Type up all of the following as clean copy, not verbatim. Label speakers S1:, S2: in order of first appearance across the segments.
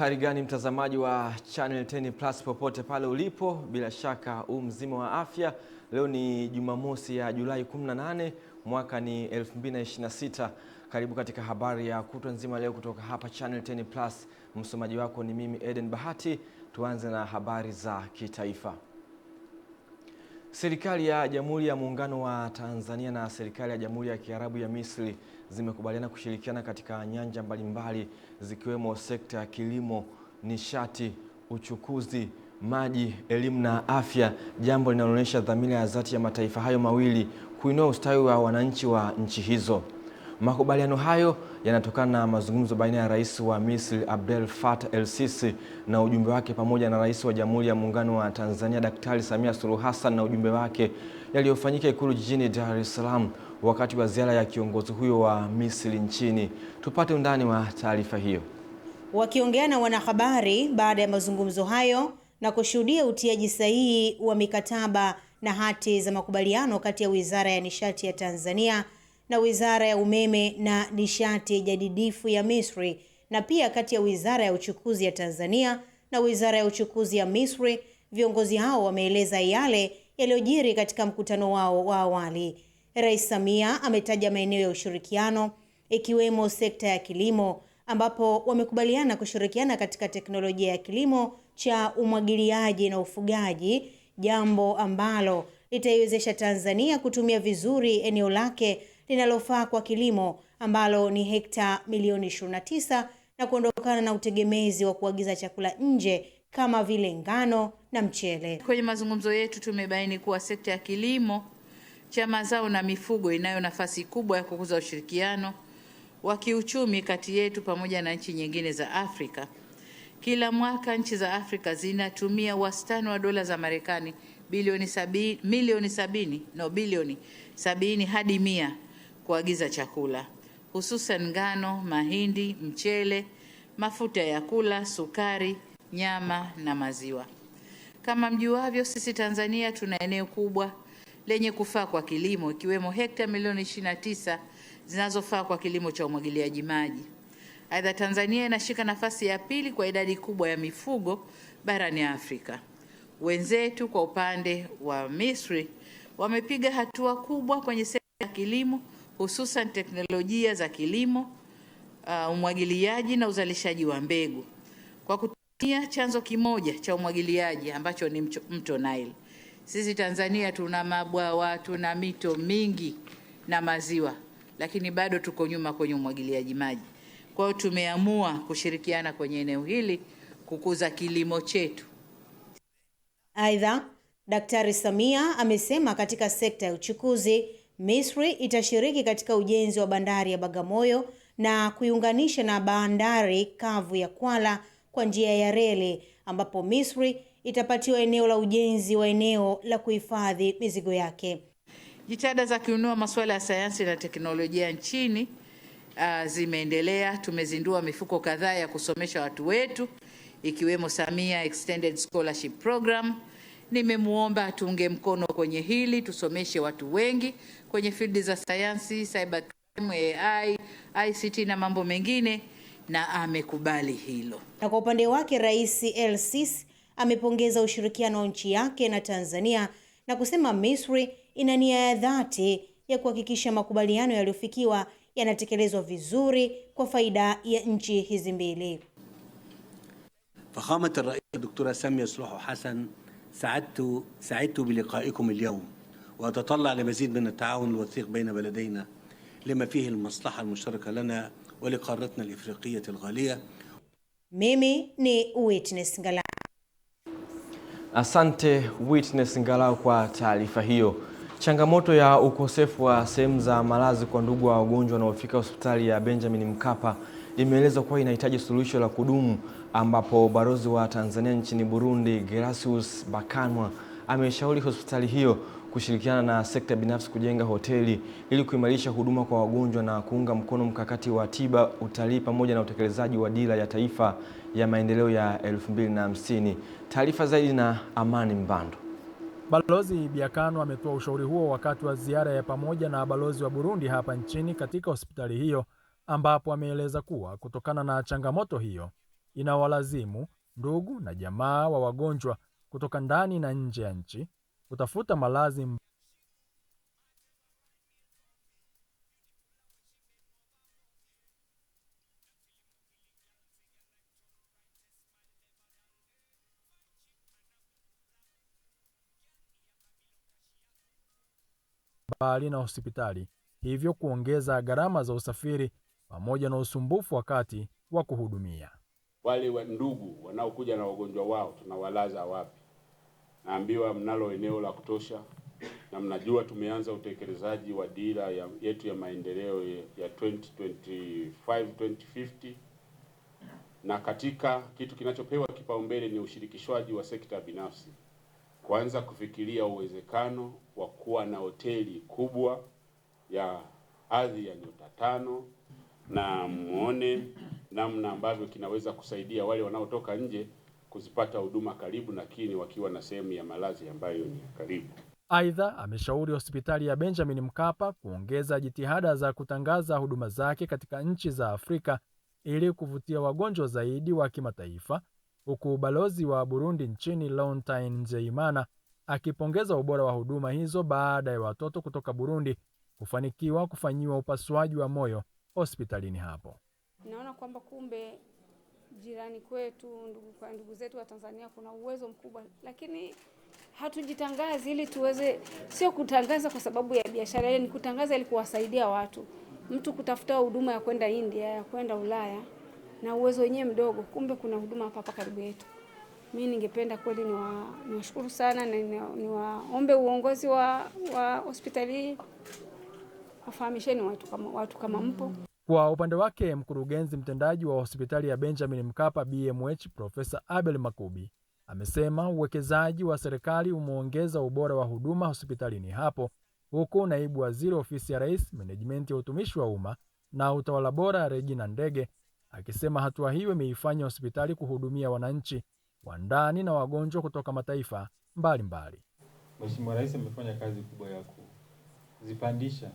S1: Uharigani mtazamaji wa Channel 10 Plus popote pale ulipo, bila shaka mzima wa afya. Leo ni Jumamosi ya Julai 18, mwaka ni 2026. Karibu katika habari ya kutwa nzima leo kutoka hapa Channel 10 Plus. Msomaji wako ni mimi Eden Bahati. Tuanze na habari za kitaifa. Serikali ya Jamhuri ya Muungano wa Tanzania na serikali ya Jamhuri ya Kiarabu ya Misri zimekubaliana kushirikiana katika nyanja mbalimbali zikiwemo sekta ya kilimo, nishati, uchukuzi, maji, elimu na afya, jambo linaloonyesha dhamira ya dhati ya mataifa hayo mawili kuinua ustawi wa wananchi wa nchi hizo. Makubaliano hayo yanatokana na mazungumzo baina ya Rais wa Misri Abdel Fattah el-Sisi na ujumbe wake pamoja na Rais wa Jamhuri ya Muungano wa Tanzania Daktari Samia Suluhu Hassan na ujumbe wake yaliyofanyika Ikulu jijini Dar es Salaam wakati wa ziara ya kiongozi huyo wa Misri nchini. Tupate undani wa taarifa hiyo.
S2: Wakiongea na wanahabari baada ya mazungumzo hayo na kushuhudia utiaji sahihi wa mikataba na hati za makubaliano kati ya Wizara ya Nishati ya Tanzania na Wizara ya Umeme na Nishati Jadidifu ya Misri na pia kati ya Wizara ya Uchukuzi ya Tanzania na Wizara ya Uchukuzi ya Misri, viongozi hao wameeleza yale yaliyojiri katika mkutano wao wa awali. Rais Samia ametaja maeneo ya ushirikiano ikiwemo sekta ya kilimo ambapo wamekubaliana kushirikiana katika teknolojia ya kilimo cha umwagiliaji na ufugaji, jambo ambalo litaiwezesha Tanzania kutumia vizuri eneo lake linalofaa kwa kilimo ambalo ni hekta milioni 29 na kuondokana na utegemezi wa kuagiza chakula nje kama vile ngano na mchele.
S3: Kwenye mazungumzo yetu tumebaini kuwa sekta ya kilimo cha mazao na mifugo inayo nafasi kubwa ya kukuza ushirikiano wa kiuchumi kati yetu pamoja na nchi nyingine za Afrika. Kila mwaka nchi za Afrika zinatumia wastani wa dola za Marekani bilioni 70 hadi 100 kuagiza chakula, hususan ngano, mahindi, mchele, mafuta ya kula, sukari, nyama na maziwa. Kama mjuavyo, sisi Tanzania tuna eneo kubwa lenye kufaa kwa kilimo ikiwemo hekta milioni 29 zinazofaa kwa kilimo cha umwagiliaji maji. Aidha, Tanzania inashika nafasi ya pili kwa idadi kubwa ya mifugo barani Afrika. Wenzetu kwa upande wa Misri wamepiga hatua kubwa kwenye sekta ya kilimo, hususan teknolojia za kilimo, umwagiliaji na uzalishaji wa mbegu kwa kutumia chanzo kimoja cha umwagiliaji ambacho ni mto Nile. Sisi Tanzania tuna mabwawa, tuna mito mingi na maziwa, lakini bado tuko nyuma kwenye umwagiliaji maji. Kwa hiyo tumeamua kushirikiana kwenye eneo hili kukuza kilimo chetu.
S2: Aidha, Daktari Samia amesema katika sekta ya uchukuzi, Misri itashiriki katika ujenzi wa bandari ya Bagamoyo na kuiunganisha na bandari kavu ya Kwala kwa njia ya reli, ambapo Misri itapatiwa eneo la ujenzi wa eneo la kuhifadhi mizigo yake.
S3: Jitihada za kuinua masuala ya sayansi na teknolojia nchini zimeendelea. Tumezindua mifuko kadhaa ya kusomesha watu wetu ikiwemo Samia Extended Scholarship Program. Nimemuomba tuunge mkono kwenye hili, tusomeshe watu wengi kwenye field za sayansi, cyber crime, AI, ICT na mambo mengine, na amekubali hilo.
S2: Na kwa upande wake Rais el-Sisi amepongeza ushirikiano wa nchi yake na Tanzania na kusema Misri ina nia ya dhati ya kuhakikisha makubaliano yaliyofikiwa yanatekelezwa vizuri kwa faida ya nchi hizi mbili.
S4: فخامة الرئيس الدكتورة سامية سلوحو حسن سعدت بلقائكم اليوم وأتطلع لمزيد من التعاون الوثيق بين بلدينا لما فيه المصلحة المشتركة لنا ولقارتنا الإفريقية الغالية.
S2: Mimi ni Witness Ngalau.
S1: Asante Witness Ngalau kwa taarifa hiyo. Changamoto ya ukosefu wa sehemu za malazi kwa ndugu wa wagonjwa wanaofika hospitali ya Benjamin Mkapa imeelezwa kuwa inahitaji suluhisho la kudumu, ambapo balozi wa Tanzania nchini Burundi Gerasius Bakanwa ameshauri hospitali hiyo kushirikiana na sekta binafsi kujenga hoteli ili kuimarisha huduma kwa wagonjwa na kuunga mkono mkakati wa tiba, utalii pamoja na utekelezaji wa dira ya taifa ya maendeleo ya 2050. Taarifa zaidi na Amani Mbando.
S5: Balozi Biakano ametoa ushauri huo wakati wa ziara ya pamoja na balozi wa Burundi hapa nchini katika hospitali hiyo, ambapo ameeleza kuwa kutokana na changamoto hiyo inawalazimu ndugu na jamaa wa wagonjwa kutoka ndani na nje ya nchi kutafuta malazi mbali na hospitali, hivyo kuongeza gharama za usafiri pamoja na usumbufu wakati wa kuhudumia.
S6: Wale ndugu wanaokuja na wagonjwa wao tunawalaza wapi? Naambiwa mnalo eneo la kutosha, na mnajua tumeanza utekelezaji wa dira yetu ya maendeleo ya 2025-2050, na katika kitu kinachopewa kipaumbele ni ushirikishwaji wa sekta binafsi, kwanza kufikiria uwezekano wa kuwa na hoteli kubwa ya hadhi ya nyota 5, na muone namna ambavyo kinaweza kusaidia wale wanaotoka nje kuzipata huduma karibu, lakini wakiwa na sehemu ya malazi ambayo ni karibu.
S5: Aidha, ameshauri hospitali ya Benjamin Mkapa kuongeza jitihada za kutangaza huduma zake katika nchi za Afrika ili kuvutia wagonjwa zaidi wa kimataifa, huku balozi wa Burundi nchini Leontine Nzeyimana akipongeza ubora wa huduma hizo baada ya watoto kutoka Burundi kufanikiwa kufanyiwa upasuaji wa moyo hospitalini hapo.
S7: Naona kwamba kumbe jirani kwetu, ndugu zetu wa Tanzania kuna uwezo mkubwa, lakini hatujitangazi ili tuweze, sio kutangaza kwa sababu ya biashara, ile ni kutangaza ili kuwasaidia watu. Mtu kutafuta huduma ya kwenda India, ya kwenda Ulaya na uwezo wenyewe mdogo, kumbe kuna huduma hapa karibu yetu. Mimi ningependa kweli niwashukuru sana na niwaombe uongozi wa hospitali wafahamisheni watu kama mpo.
S5: Kwa upande wake, mkurugenzi mtendaji wa hospitali ya Benjamin Mkapa BMH Profesa Abel Makubi amesema uwekezaji wa serikali umeongeza ubora wa huduma hospitalini hapo, huku naibu waziri ofisi ya Rais, Management ya utumishi wa umma na utawala bora Regina Ndege akisema hatua hiyo imeifanya hospitali kuhudumia wananchi wa ndani na wagonjwa kutoka mataifa mbalimbali.
S8: Mheshimiwa Rais amefanya kazi kubwa ya kuzipandisha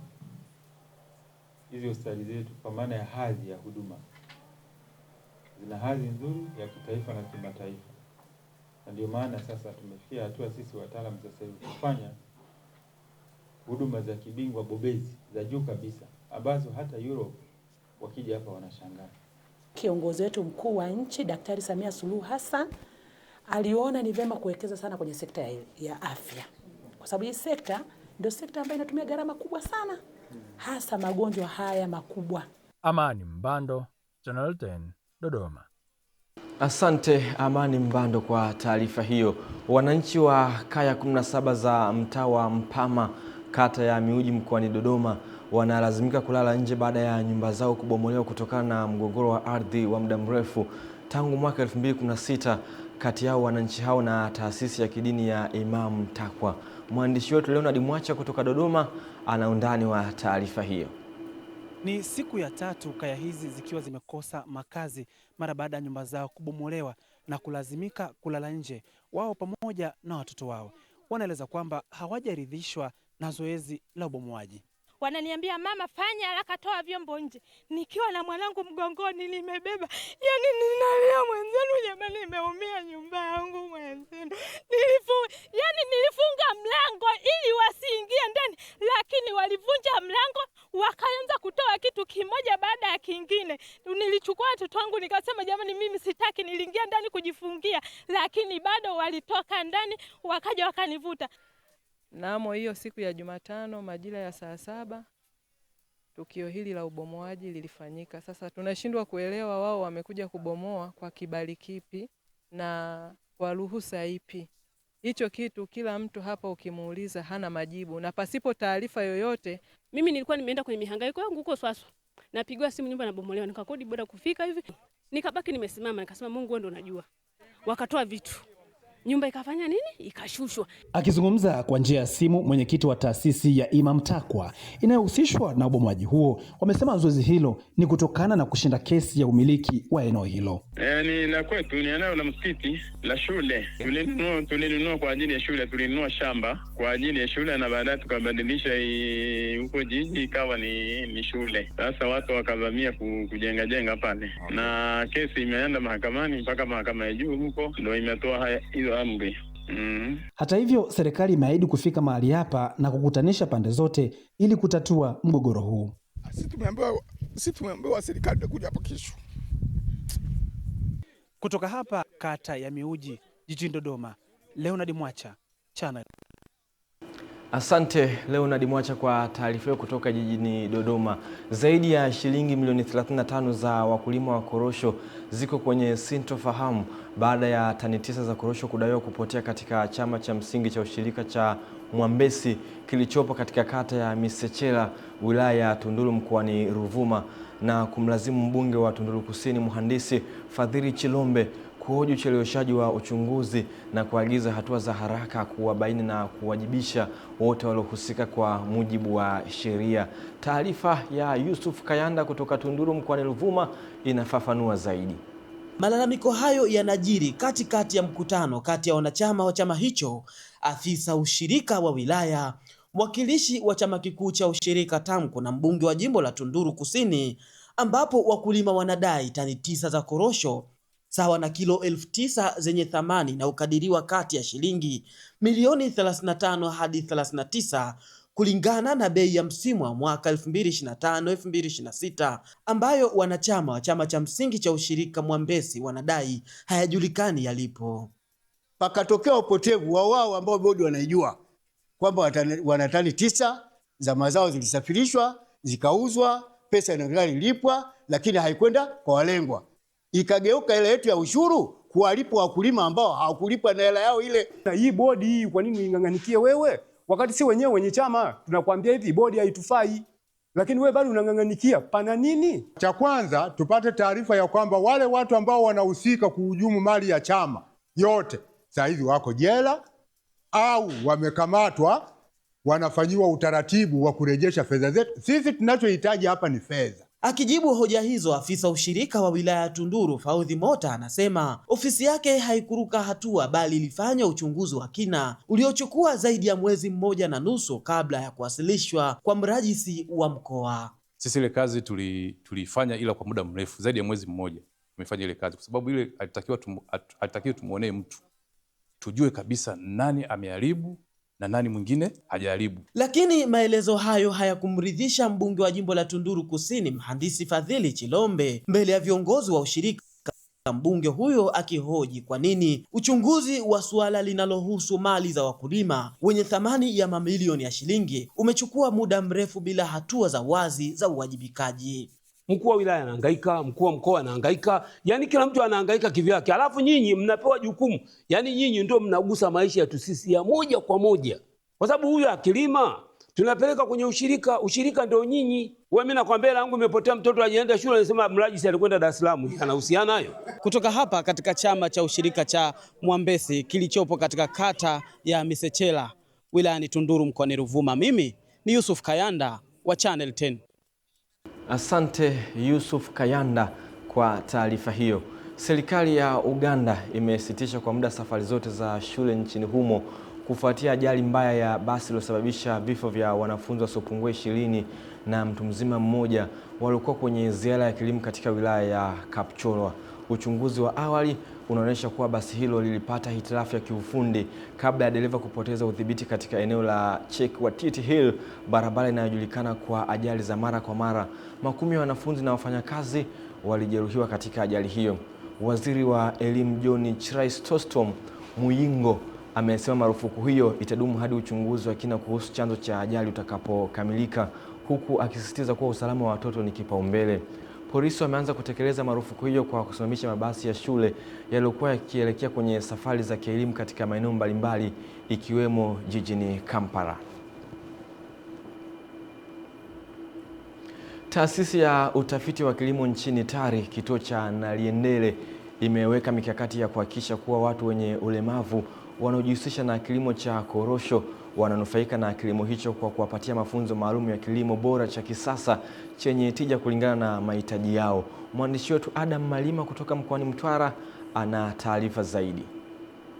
S8: hizi hospitali zetu kwa maana ya hadhi ya huduma. Zina hadhi nzuri ya kitaifa na kimataifa. Na ndio maana sasa tumefikia hatua sisi wataalamu sasa hivi kufanya huduma za kibingwa bobezi za juu kabisa ambazo hata Europe wakija hapa wanashangaa.
S9: Kiongozi wetu mkuu wa nchi Daktari Samia Suluhu Hassan aliona ni vema kuwekeza sana kwenye sekta ya afya. Kwa sababu hii sekta ndio sekta ambayo inatumia gharama kubwa sana, hasa magonjwa haya makubwa.
S5: Amani Mbando, Channel 10, Dodoma.
S1: Asante Amani Mbando kwa taarifa hiyo. Wananchi wa kaya 17 za mtaa wa Mpama, kata ya Miuji mkoani Dodoma wanalazimika kulala nje baada ya nyumba zao kubomolewa kutokana na mgogoro wa ardhi wa muda mrefu tangu mwaka 2016 kati yao wananchi hao na taasisi ya kidini ya Imam Takwa. Mwandishi wetu Leonard Mwacha kutoka Dodoma ana undani wa taarifa hiyo.
S10: Ni siku ya 3 kaya hizi zikiwa zimekosa makazi mara baada ya nyumba zao kubomolewa na kulazimika kulala nje, wao pamoja na watoto wao. Wanaeleza kwamba hawajaridhishwa na zoezi la ubomoaji.
S11: Wananiambia mama, fanya haraka, toa vyombo nje. Nikiwa na mwanangu mgongoni nimebeba. Yani ninalia mwenzenu, jamani nimeumia nyumba yangu mwenzenu. Nilifunga mlango ili wasiingie ndani, lakini walivunja mlango wakaanza kutoa kitu kimoja baada ya kingine. Nilichukua watoto wangu nikasema jamani mimi sitaki, niliingia ndani kujifungia, lakini bado walitoka ndani wakaja wakanivuta.
S12: Namo hiyo siku ya Jumatano majira ya saa 7 tukio hili la ubomoaji lilifanyika. Sasa tunashindwa kuelewa wao wamekuja kubomoa kwa kibali kipi na kwa ruhusa ipi. Hicho kitu kila mtu hapa ukimuuliza hana majibu na pasipo taarifa yoyote.
S11: Mimi nilikuwa nimeenda kwenye mihangaiko yangu huko Swaswa. Napigwa simu nyumba nabomolewa, nikakodi boda kufika hivi. Nikabaki nimesimama nikasema Mungu wewe ndio unajua. Wakatoa vitu.
S13: nyumba ikafanya nini? Ikashushwa.
S10: Akizungumza kwa njia ya simu, mwenyekiti wa taasisi ya Imam Takwa inayohusishwa na ubomoaji huo wamesema zoezi hilo ni kutokana na kushinda kesi ya umiliki wa eneo hilo.
S14: Ni la kwetu, ni eneo la msikiti la shule. Tulinunua kwa ajili ya shule, tulinunua shamba kwa ajili ya shule na baadaye tukabadilisha huko jiji ikawa ni shule. Sasa watu wakavamia kujenga pale. Na kesi imeenda mahakamani mpaka mahakama ya juu huko ndio imetoa hizo amri.
S10: Hata hivyo, serikali imeahidi kufika mahali hapa na kukutanisha pande zote ili kutatua mgogoro huu.
S15: Sisi tumeambiwa serikali itakuja hapa kesho.
S10: Kutoka hapa kata ya Miuji jijini Dodoma, Leonard Mwacha, Channel.
S1: Asante Leonard Mwacha kwa taarifa hiyo kutoka jijini Dodoma. Zaidi ya shilingi milioni 35 za wakulima wa korosho ziko kwenye sintofahamu baada ya tani 9 za korosho kudaiwa kupotea katika chama cha msingi cha ushirika cha Mwambesi kilichopo katika kata ya Misechela, wilaya ya Tunduru mkoani Ruvuma, na kumlazimu mbunge wa Tunduru Kusini Mhandisi Fadhili Chilombe kuhoji ucheleweshaji wa uchunguzi na kuagiza hatua za haraka kuwabaini na kuwajibisha wote waliohusika kwa mujibu wa sheria. Taarifa ya Yusuf Kayanda kutoka Tunduru mkoani Ruvuma inafafanua zaidi.
S16: Malalamiko hayo yanajiri katikati ya mkutano kati ya wanachama wa chama hicho, afisa ushirika wa wilaya, mwakilishi wa chama kikuu cha ushirika TAMCO na mbunge wa jimbo la Tunduru Kusini, ambapo wakulima wanadai tani 9 za korosho sawa na kilo 9,000 zenye thamani na ukadiriwa kati ya shilingi milioni 35 hadi 39 kulingana na bei ya msimu wa mwaka 2025-2026 ambayo wanachama wa chama cha msingi cha ushirika Mwambesi wanadai hayajulikani yalipo.
S17: Pakatokea upotevu wa wao ambao bodi wanaijua kwamba wana tani 9 za mazao zilisafirishwa, zikauzwa, pesa inaendelea ilipwa, lakini haikwenda kwa walengwa. Ikageuka ile yetu ya ushuru kuwalipa wakulima ambao hawakulipa na hela yao ile.
S18: Na hii bodi hii kwa nini ing'ang'anikie wewe? Wakati si wenyewe wenye chama tunakwambia hivi bodi haitufai. Lakini wewe bado unang'ang'anikia. Pana nini?
S19: Cha kwanza tupate taarifa ya kwamba wale watu ambao wanahusika kuhujumu mali ya chama yote saa hizi wako jela au wamekamatwa, wanafanyiwa utaratibu wa kurejesha fedha zetu. Sisi tunachohitaji hapa ni fedha.
S16: Akijibu hoja hizo, afisa ushirika wa wilaya ya Tunduru Faudhi Mota anasema ofisi yake haikuruka hatua bali ilifanya uchunguzi wa kina uliochukua zaidi ya mwezi 1.5 kabla ya kuwasilishwa kwa mrajisi wa mkoa.
S20: Sisi ile kazi tulifanya ila kwa muda mrefu, zaidi ya mwezi mmoja tumefanya ile kazi kwa sababu ile alitakiwa tumuonee mtu, tujue kabisa nani ameharibu na nani mwingine hajaribu.
S16: Lakini maelezo hayo hayakumridhisha mbunge wa jimbo la Tunduru Kusini Mhandisi Fadhili Chilombe mbele ya viongozi wa ushirika, mbunge huyo akihoji kwa nini uchunguzi wa suala linalohusu mali za wakulima wenye thamani ya mamilioni ya shilingi umechukua muda mrefu bila hatua za wazi za uwajibikaji.
S21: Mkuu wa wilaya anahangaika, mkuu wa mkoa anahangaika, yani kila mtu anahangaika kivyake. Alafu nyinyi mnapewa jukumu, yani nyinyi ndio mnagusa maisha yetu sisi ya moja kwa moja. Kwa sababu huyu akilima tunapeleka kwenye ushirika ndio nyinyi. Wewe mimi nakwambia langu imepotea mtoto ajienda shule anasema mrajisi alikwenda Dar es Salaam, anahusiana hayo?
S16: Kutoka hapa katika chama cha ushirika cha Mwambesi kilichopo katika kata ya Misechela wilayani Tunduru mkoani Ruvuma, mimi ni Yusuf Kayanda wa Channel 10.
S1: Asante Yusuf Kayanda kwa taarifa hiyo. Serikali ya Uganda imesitisha kwa muda safari zote za shule nchini humo kufuatia ajali mbaya ya basi iliyosababisha vifo vya wanafunzi wasiopungua 20 na mtu mzima mmoja waliokuwa kwenye ziara ya kilimo katika wilaya ya Kapchorwa. Uchunguzi wa awali unaonyesha kuwa basi hilo lilipata hitilafu ya kiufundi kabla ya dereva kupoteza udhibiti katika eneo la Chekwatiti Hill, barabara inayojulikana kwa ajali za mara kwa mara. Makumi ya wanafunzi na wafanyakazi walijeruhiwa katika ajali hiyo. Waziri wa elimu John Chrysostom Muyingo amesema marufuku hiyo itadumu hadi uchunguzi wa kina kuhusu chanzo cha ajali utakapokamilika, huku akisisitiza kuwa usalama wa watoto ni kipaumbele. Polisi wameanza kutekeleza marufuku hiyo kwa kusimamisha mabasi ya shule yaliyokuwa yakielekea kwenye safari za kielimu katika maeneo mbalimbali ikiwemo jijini Kampala. Taasisi ya utafiti wa kilimo nchini TARI kituo cha Naliendele imeweka mikakati ya kuhakikisha kuwa watu wenye ulemavu wanaojihusisha na kilimo cha korosho wananufaika na kilimo hicho kwa kuwapatia mafunzo maalum ya kilimo bora cha kisasa chenye tija kulingana na mahitaji yao. Mwandishi wetu Adam Malima kutoka mkoani Mtwara ana taarifa zaidi.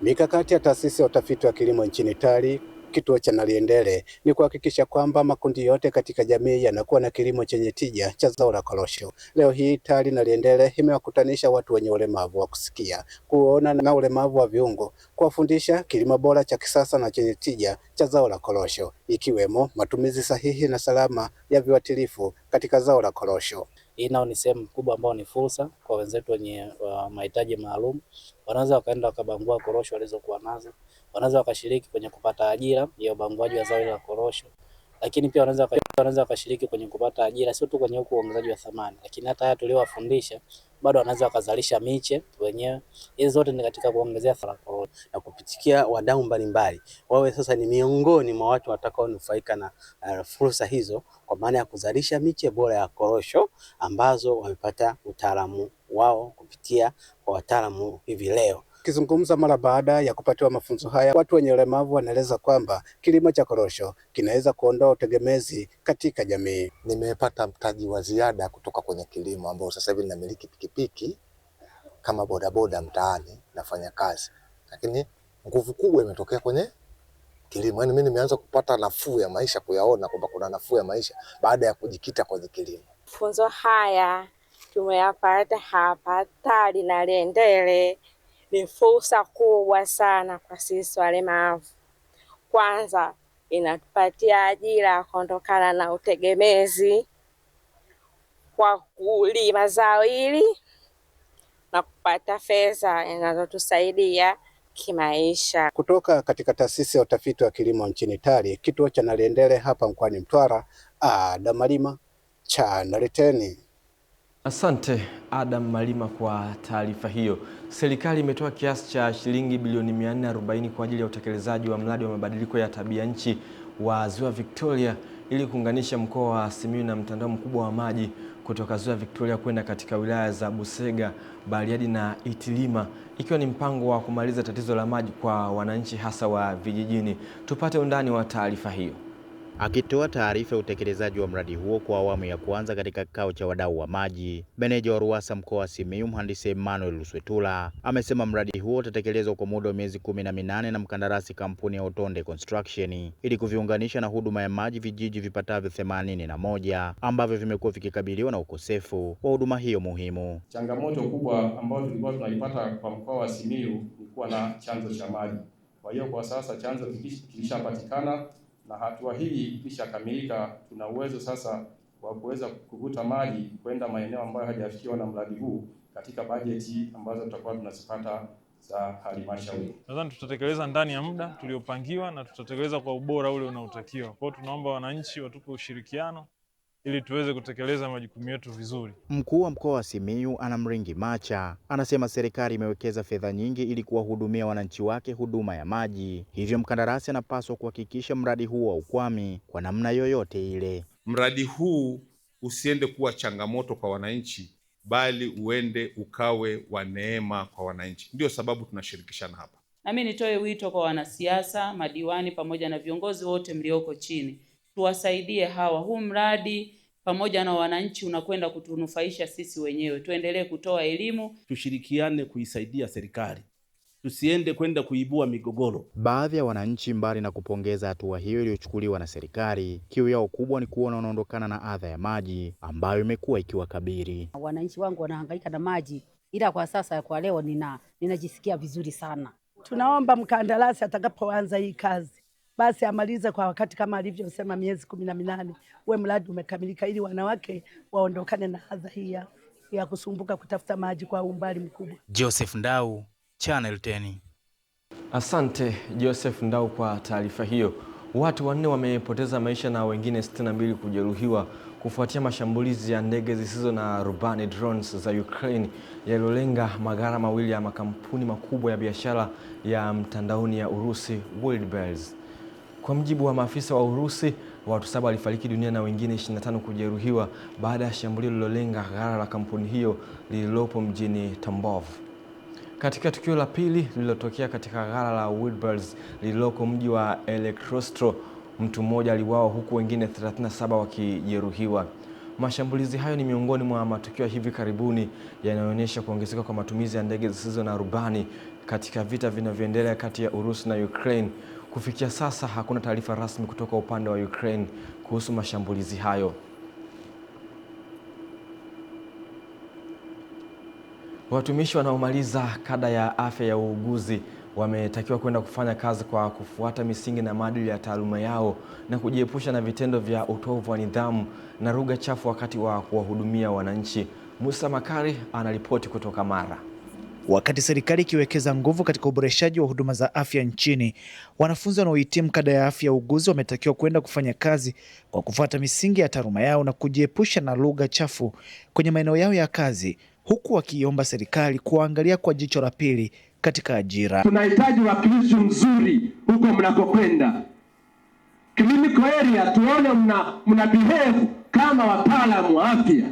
S3: Mikakati ya taasisi ya utafiti wa kilimo nchini TARI kituo cha Naliendele ni kuhakikisha kwamba makundi yote katika jamii yanakuwa na kilimo chenye tija cha zao la korosho. Leo hii TARI Naliendele imewakutanisha watu wenye ulemavu wa kusikia, kuona na ulemavu wa viungo, kuwafundisha kilimo bora cha kisasa na chenye tija cha zao la korosho, ikiwemo matumizi sahihi na salama ya viuatilifu katika zao la korosho.
S22: Hii nao ni sehemu kubwa ambao ni fursa kwa wenzetu wenye mahitaji maalum. Wanaweza wakaenda wakabangua korosho walizokuwa nazo, wanaweza wakashiriki kwenye kupata ajira ya ubanguaji wa zao la korosho, lakini pia wanaweza wakashiriki kwenye kupata ajira sio tu kwenye uongezaji wa thamani, lakini hata haya tuliowafundisha bado wanaweza wakazalisha miche wenyewe. Hizo zote ni katika kuongezea thamani
S23: na kupitikia wadau mbalimbali wawe sasa ni miongoni mwa watu watakaonufaika na fursa hizo, kwa maana ya kuzalisha miche bora ya korosho ambazo wamepata utaalamu wao kupitia kwa wataalamu hivi leo.
S3: Kizungumza mara baada ya kupatiwa mafunzo haya, watu wenye ulemavu wanaeleza kwamba kilimo cha korosho kinaweza kuondoa utegemezi katika jamii.
S24: Nimepata mtaji wa ziada kutoka kwenye kilimo ambao sasa hivi ninamiliki pikipiki kama bodaboda mtaani nafanya kazi, lakini nguvu kubwa imetokea kwenye kilimo. Yaani mimi nimeanza kupata nafuu ya maisha, kuyaona kwamba kuna nafuu ya maisha baada ya kujikita kwenye kilimo.
S25: Funzo haya tumeyapata hapa TARI Naliendele. Ni fursa kubwa sana kwa sisi walemavu. Kwanza inatupatia ajira kuondokana na utegemezi kwa kulima zao hili na kupata fedha inazotusaidia kimaisha.
S3: Kutoka katika taasisi ya utafiti wa kilimo nchini TARI, kituo cha Naliendele hapa mkoani Mtwara, Adam Malima, Channel 10.
S1: Asante Adam Malima kwa taarifa hiyo. Serikali imetoa kiasi cha shilingi bilioni 440 kwa ajili ya utekelezaji wa mradi wa mabadiliko ya tabia nchi wa Ziwa Victoria ili kuunganisha mkoa wa Simiyu na mtandao mkubwa wa maji kutoka Ziwa Victoria kwenda katika wilaya za Busega, Bariadi na Itilima, ikiwa ni mpango wa kumaliza tatizo la maji kwa wananchi hasa wa vijijini. Tupate undani wa taarifa hiyo.
S26: Akitoa taarifa ya utekelezaji wa mradi huo kwa awamu ya kwanza katika kikao cha wadau wa maji, meneja wa RUWASA mkoa wa Simiyu Mhandisi Emmanuel Luswetula amesema mradi huo utatekelezwa kwa muda wa miezi 18 na mkandarasi kampuni ya Otonde Construction ili kuviunganisha na huduma ya maji vijiji vipatavyo 81 ambavyo vimekuwa vikikabiliwa na ukosefu wa huduma hiyo muhimu.
S27: Changamoto kubwa ambayo tulikuwa tunaipata kwa mkoa wa Simiyu ni kuwa na chanzo cha maji. Kwa hiyo kwa sasa chanzo kilishapatikana na hatua hii ikishakamilika, tuna uwezo sasa wa kuweza kuvuta maji kwenda maeneo ambayo hajafikiwa na mradi huu katika bajeti ambazo tutakuwa tunazipata za halmashauri.
S28: Nadhani tutatekeleza ndani ya muda tuliopangiwa na tutatekeleza kwa ubora ule unaotakiwa. Kwa hiyo tunaomba wananchi watupe ushirikiano ili tuweze kutekeleza majukumu yetu vizuri.
S26: Mkuu wa mkoa wa Simiyu Anamringi Macha anasema serikali imewekeza fedha nyingi ili kuwahudumia wananchi wake huduma ya maji. Hivyo mkandarasi anapaswa kuhakikisha mradi huu haukwami kwa namna yoyote ile.
S29: Mradi huu usiende kuwa changamoto kwa wananchi, bali uende ukawe wa neema kwa wananchi. Ndio sababu tunashirikishana hapa.
S30: Na mimi nitoe wito kwa wanasiasa, madiwani pamoja na viongozi wote mlioko chini. Tuwasaidie hawa. Huu mradi pamoja na wananchi unakwenda kutunufaisha sisi wenyewe. Tuendelee kutoa elimu,
S31: tushirikiane kuisaidia serikali. Tusiende kwenda kuibua migogoro.
S26: Baadhi ya wananchi, mbali na kupongeza hatua hiyo iliyochukuliwa na serikali, kiu yao kubwa ni kuona wanaondokana na adha ya maji ambayo imekuwa ikiwakabili.
S13: Wananchi wangu wanahangaika na maji, ila kwa sasa kwa leo ninajisikia vizuri sana.
S32: Tunaomba mkandarasi atakapoanza hii kazi basi amalize kwa wakati kama alivyosema miezi 18 uwe mradi umekamilika, ili wanawake waondokane na adha hii ya kusumbuka kutafuta maji kwa umbali mkubwa.
S26: Joseph Ndau, Channel 10.
S1: Asante Joseph Ndau kwa taarifa hiyo. Watu 4 wamepoteza maisha na wengine 62 kujeruhiwa kufuatia mashambulizi ya ndege zisizo na rubani drones za Ukraine yaliyolenga maghala mawili ya makampuni makubwa ya biashara ya mtandaoni ya Urusi, Wildberries. Kwa mjibu wa maafisa wa Urusi, watu 7 walifariki dunia na wengine 25 kujeruhiwa baada ya shambulio lililolenga ghala la kampuni hiyo lililopo mjini Tambov. Katika tukio la pili lililotokea katika ghala la Woodbury lililoko mji wa Electrostro, mtu mmoja aliuawa huku wengine 37 wakijeruhiwa. Mashambulizi hayo ni miongoni mwa matukio hivi karibuni yanayoonyesha kuongezeka kwa matumizi ya ndege zisizo na rubani katika vita vinavyoendelea kati ya Urusi na Ukraine. Kufikia sasa hakuna taarifa rasmi kutoka upande wa Ukraine kuhusu mashambulizi hayo. Watumishi wanaomaliza kada ya afya ya uuguzi wametakiwa kwenda kufanya kazi kwa kufuata misingi na maadili ya taaluma yao na kujiepusha na vitendo vya utovu wa nidhamu na lugha chafu wakati wa kuwahudumia wananchi. Musa Makari anaripoti kutoka Mara.
S2: Wakati serikali ikiwekeza nguvu katika uboreshaji wa huduma za afya nchini, wanafunzi wanaohitimu kada ya afya ya uuguzi wametakiwa kwenda kufanya kazi kwa kufuata misingi ya taaluma yao na kujiepusha na lugha chafu kwenye maeneo yao ya kazi, huku wakiomba serikali kuangalia kwa jicho la pili katika ajira.
S4: Tunahitaji wakilishi mzuri huko mnakokwenda. Clinical area tuone mna behave kama wataalamu wa afya.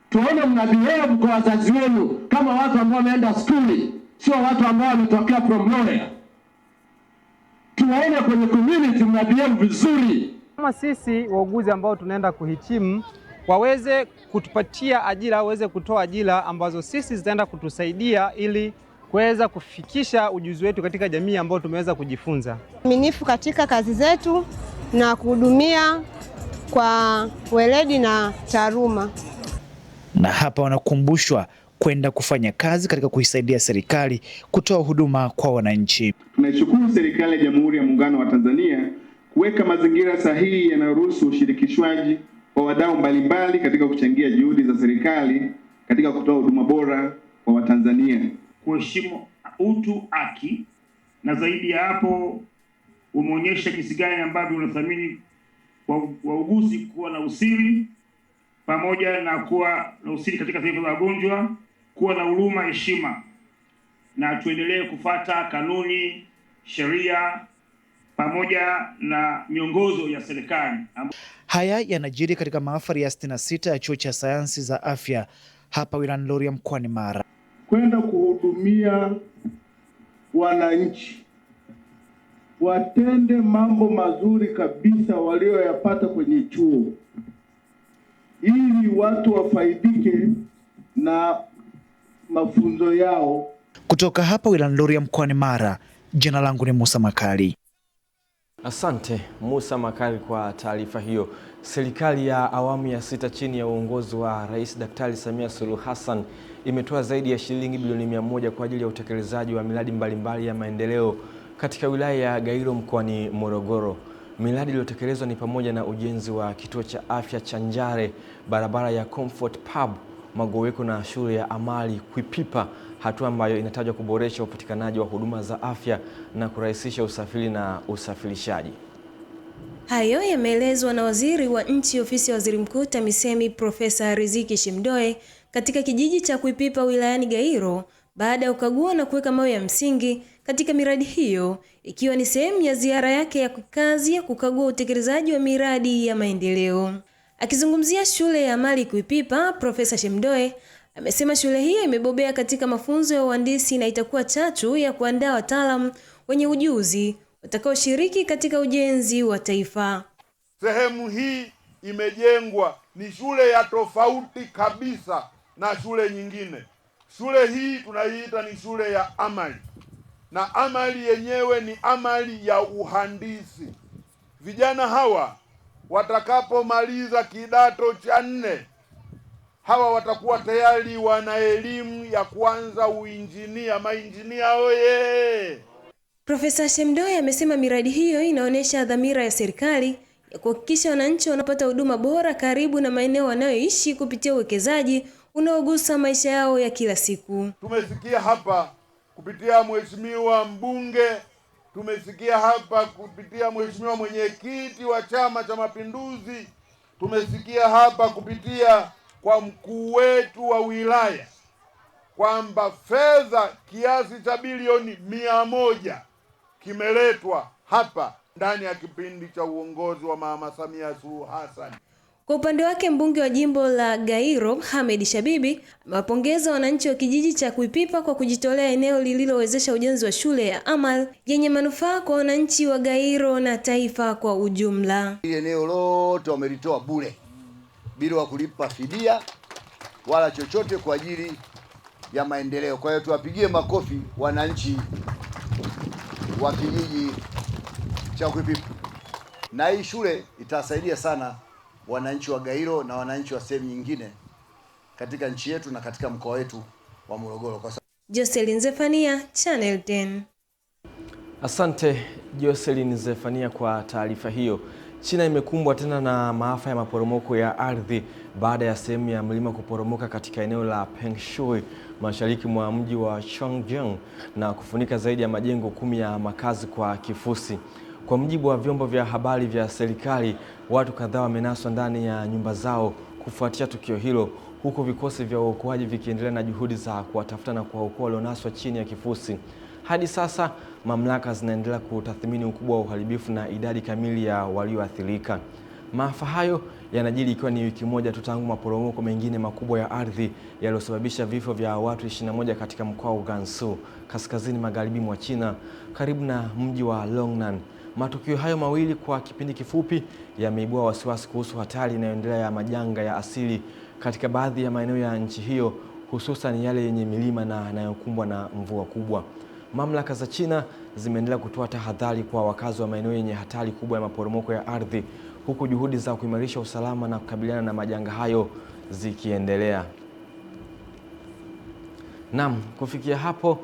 S4: Tuone mna behave kwa wazazi wenu kama watu ambao wameenda skuli, sio watu ambao wametokea from nowhere. Tuone kwenye community mna behave vizuri.
S5: Kama sisi wauguzi ambao tunaenda kuhitimu waweze kutupatia ajira, waweze kutoa ajira ambazo sisi zitaenda kutusaidia ili kuweza kufikisha ujuzi wetu katika jamii ambayo tumeweza kujifunza.
S6: Minifu katika kazi zetu na kuhudumia kwa weledi na taaluma.
S2: Na hapa wanakumbushwa kwenda kufanya kazi katika kuisaidia serikali kutoa huduma kwa wananchi.
S7: Tunaishukuru serikali ya Jamhuri ya Muungano wa Tanzania kuweka mazingira sahihi yanayoruhusu ushirikishwaji wa wadau mbalimbali katika kuchangia juhudi za serikali katika kutoa huduma bora kwa Watanzania.
S8: Kuheshimu utu, haki, na zaidi ya hapo umeonyesha jinsi gani ambavyo unathamini wauguzi kuwa na usiri, pamoja na kuwa na usiri katika taifa la wagonjwa, kuwa na huruma, heshima, na tuendelee kufuata kanuni, sheria pamoja na miongozo ya serikali.
S2: Haya yanajiri katika mahafali ya 66 ya Chuo cha Sayansi za Afya hapa wilayani Rorya mkoani Mara.
S7: Kwenda kuhudumia wananchi, watende mambo mazuri kabisa walioyapata kwenye chuo, ili watu wafaidike na mafunzo yao.
S2: Kutoka hapa wilayani Rorya mkoani Mara, jina langu ni Musa Makari.
S1: Asante Musa Makari kwa taarifa hiyo. Serikali ya awamu ya 6 chini ya uongozi wa Rais Daktari Samia Suluhu Hassan imetoa zaidi ya shilingi bilioni 100 kwa ajili ya utekelezaji wa miradi mbalimbali ya maendeleo katika wilaya ya Gairo mkoani Morogoro. Miradi iliyotekelezwa ni pamoja na ujenzi wa kituo cha afya cha Njare, barabara ya Comfort Pub, Magoweko na shule ya amali Kwipipa, hatua ambayo inatajwa kuboresha upatikanaji wa huduma za afya na kurahisisha usafiri na usafirishaji.
S9: Hayo yameelezwa na Waziri wa Nchi Ofisi ya Waziri Mkuu TAMISEMI Profesa Riziki Shemdoe katika kijiji cha Kwipipa wilayani Gairo baada ya kukagua na kuweka mawe ya msingi katika miradi hiyo, ikiwa ni sehemu ya ziara yake ya kikazi ya kukagua utekelezaji wa miradi ya maendeleo. Akizungumzia shule ya amali Kwipipa, Profesa Shemdoe amesema shule hiyo imebobea katika mafunzo ya uhandisi na itakuwa chachu ya kuandaa wataalamu wenye ujuzi watakaoshiriki katika ujenzi wa taifa.
S10: Sehemu hii imejengwa, ni shule ya tofauti kabisa na shule nyingine. Shule hii tunaiita ni shule ya amali, na amali yenyewe ni amali ya uhandisi. Vijana hawa watakapomaliza kidato cha 4, hawa watakuwa tayari wana elimu ya kuanza uinjinia. Mainjinia oye!
S9: Profesa Shemdoe amesema miradi hiyo inaonyesha dhamira ya serikali ya kuhakikisha wananchi wanapata huduma bora karibu na maeneo wanayoishi kupitia uwekezaji unaogusa maisha yao ya kila siku.
S10: Tumesikia hapa kupitia mheshimiwa mbunge, tumesikia hapa kupitia mheshimiwa mwenyekiti wa Chama cha Mapinduzi, tumesikia hapa kupitia kwa mkuu wetu wa wilaya kwamba fedha kiasi cha bilioni 100 kimeletwa hapa ndani ya kipindi cha uongozi wa Mama Samia Suluhu Hassan.
S9: Kwa upande wake mbunge wa jimbo la Gairo Hamed Shabibi amewapongeza wananchi wa kijiji cha Kuipipa kwa kujitolea eneo lililowezesha ujenzi wa shule ya Amal yenye manufaa kwa wananchi wa Gairo na taifa kwa ujumla.
S11: Hili eneo lote wamelitoa bure bila kulipa fidia wala chochote kwa ajili ya maendeleo. Kwa hiyo tuwapigie makofi wananchi wa kijiji cha Kuipipa. Na hii shule itasaidia sana wananchi wa Gairo na wananchi wa sehemu nyingine katika nchi yetu na katika mkoa wetu wa Morogoro.
S9: Jocelyn Zefania, Channel 10.
S1: Asante Jocelyn Zefania kwa taarifa hiyo. China imekumbwa tena na maafa ya maporomoko ya ardhi baada ya sehemu ya mlima kuporomoka katika eneo la Pengshui mashariki mwa mji wa Chongqing na kufunika zaidi ya majengo 10 ya makazi kwa kifusi. Kwa mujibu wa vyombo vya habari vya serikali, watu kadhaa wamenaswa ndani ya nyumba zao kufuatia tukio hilo, huku vikosi vya uokoaji vikiendelea na juhudi za kuwatafuta na kuwaokoa walionaswa chini ya kifusi. Hadi sasa mamlaka zinaendelea kutathmini ukubwa wa uharibifu na idadi kamili ya walioathirika. Maafa hayo yanajiri ikiwa ni wiki moja tu tangu maporomoko mengine makubwa ya ardhi yaliyosababisha vifo vya watu 21 katika mkoa wa Gansu, kaskazini magharibi mwa China, karibu na mji wa Longnan. Matukio hayo mawili kwa kipindi kifupi yameibua wasiwasi kuhusu hatari inayoendelea ya majanga ya asili katika baadhi ya maeneo ya nchi hiyo, hususan yale yenye milima na yanayokumbwa na mvua kubwa. Mamlaka za China zimeendelea kutoa tahadhari kwa wakazi wa maeneo yenye hatari kubwa ya maporomoko ya ardhi, huku juhudi za kuimarisha usalama na kukabiliana na majanga hayo zikiendelea. Naam, kufikia hapo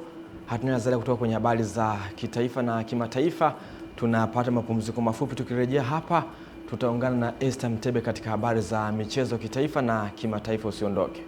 S1: hatuna la ziada kutoka kwenye habari za kitaifa na kimataifa. Tunapata mapumziko mafupi. Tukirejea hapa tutaungana na Esther Mtebe katika habari za michezo kitaifa na kimataifa. Usiondoke.